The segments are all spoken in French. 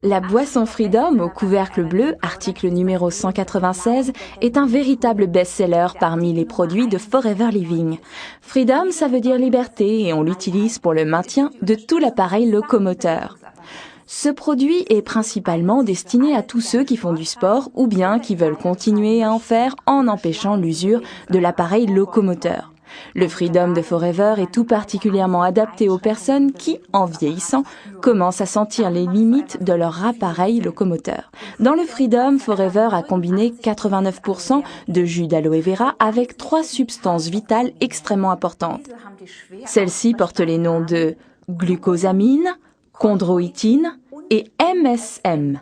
La boisson Freedom au couvercle bleu, article numéro 196, est un véritable best-seller parmi les produits de Forever Living. Freedom, ça veut dire liberté et on l'utilise pour le maintien de tout l'appareil locomoteur. Ce produit est principalement destiné à tous ceux qui font du sport ou bien qui veulent continuer à en faire en empêchant l'usure de l'appareil locomoteur. Le Freedom de Forever est tout particulièrement adapté aux personnes qui, en vieillissant, commencent à sentir les limites de leur appareil locomoteur. Dans le Freedom, Forever a combiné 89% de jus d'aloe vera avec 3 substances vitales extrêmement importantes. Celles-ci portent les noms de glucosamine, chondroïtine et MSM.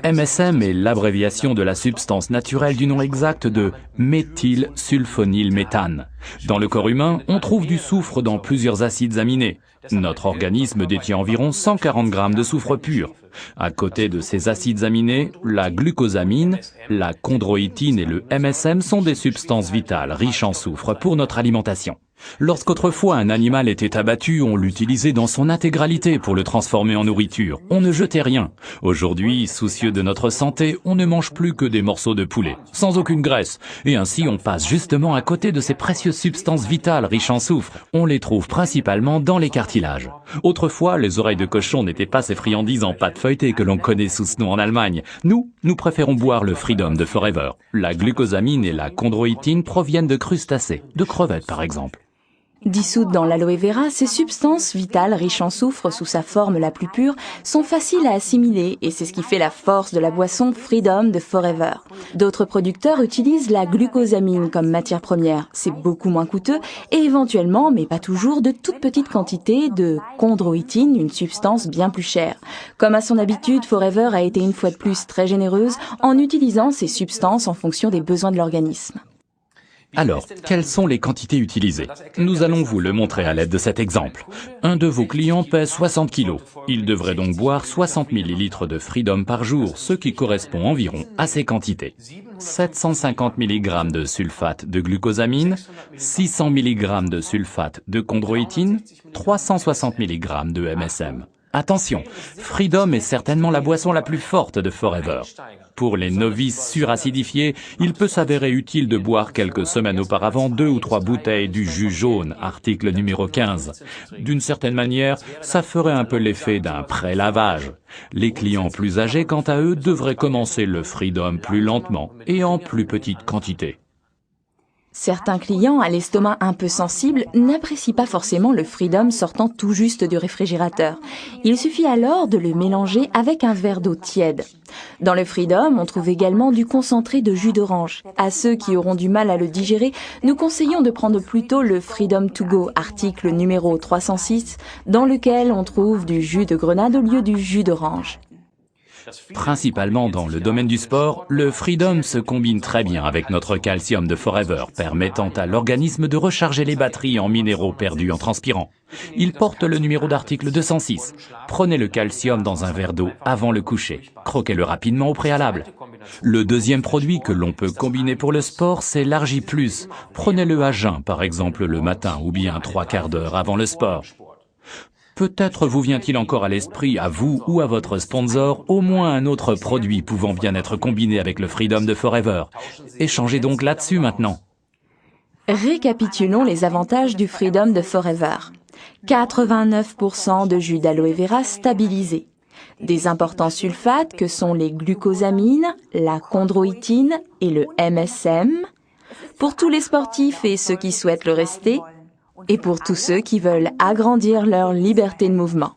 MSM est l'abréviation de la substance naturelle du nom exact de méthylsulfonylméthane. Dans le corps humain, on trouve du soufre dans plusieurs acides aminés. Notre organisme détient environ 140 grammes de soufre pur. À côté de ces acides aminés, la glucosamine, la chondroïtine et le MSM sont des substances vitales riches en soufre pour notre alimentation. Lorsqu'autrefois un animal était abattu, on l'utilisait dans son intégralité pour le transformer en nourriture. On ne jetait rien. Aujourd'hui, soucieux de notre santé, on ne mange plus que des morceaux de poulet, sans aucune graisse. Et ainsi, on passe justement à côté de ces précieuses substances vitales riches en soufre. On les trouve principalement dans les cartilages. Autrefois, les oreilles de cochon n'étaient pas ces friandises en pâte feuilletée que l'on connaît sous ce nom en Allemagne. Nous préférons boire le Freedom de Forever. La glucosamine et la chondroïtine proviennent de crustacés, de crevettes par exemple. Dissoutes dans l'aloe vera, ces substances vitales riches en soufre sous sa forme la plus pure sont faciles à assimiler et c'est ce qui fait la force de la boisson Freedom de Forever. D'autres producteurs utilisent la glucosamine comme matière première. C'est beaucoup moins coûteux et éventuellement, mais pas toujours, de toutes petites quantités de chondroïtine, une substance bien plus chère. Comme à son habitude, Forever a été une fois de plus très généreuse en utilisant ces substances en fonction des besoins de l'organisme. Alors, quelles sont les quantités utilisées? Nous allons vous le montrer à l'aide de cet exemple. Un de vos clients pèse 60 kg. Il devrait donc boire 60 ml de Freedom par jour, ce qui correspond environ à ces quantités. 750 mg de sulfate de glucosamine, 600 mg de sulfate de chondroïtine, 360 mg de MSM. Attention, Freedom est certainement la boisson la plus forte de Forever. Pour les novices suracidifiés, il peut s'avérer utile de boire quelques semaines auparavant 2 ou 3 bouteilles du jus jaune, article numéro 15. D'une certaine manière, ça ferait un peu l'effet d'un pré-lavage. Les clients plus âgés, quant à eux, devraient commencer le Freedom plus lentement et en plus petite quantité. Certains clients à l'estomac un peu sensible n'apprécient pas forcément le Freedom sortant tout juste du réfrigérateur. Il suffit alors de le mélanger avec un verre d'eau tiède. Dans le Freedom, on trouve également du concentré de jus d'orange. À ceux qui auront du mal à le digérer, nous conseillons de prendre plutôt le Freedom to go, article numéro 306, dans lequel on trouve du jus de grenade au lieu du jus d'orange. Principalement dans le domaine du sport, le Freedom se combine très bien avec notre calcium de Forever, permettant à l'organisme de recharger les batteries en minéraux perdus en transpirant. Il porte le numéro d'article 206. Prenez le calcium dans un verre d'eau avant le coucher. Croquez-le rapidement au préalable. Le deuxième produit que l'on peut combiner pour le sport, c'est l'Argi+. Prenez-le à jeun, par exemple le matin ou bien 3 quarts d'heure avant le sport. Peut-être vous vient-il encore à l'esprit, à vous ou à votre sponsor, au moins un autre produit pouvant bien être combiné avec le Freedom de Forever. Échangez donc là-dessus maintenant. Récapitulons les avantages du Freedom de Forever. 89% de jus d'aloe vera stabilisé. Des importants sulfates que sont les glucosamines, la chondroïtine et le MSM. Pour tous les sportifs et ceux qui souhaitent le rester. Et pour tous ceux qui veulent agrandir leur liberté de mouvement.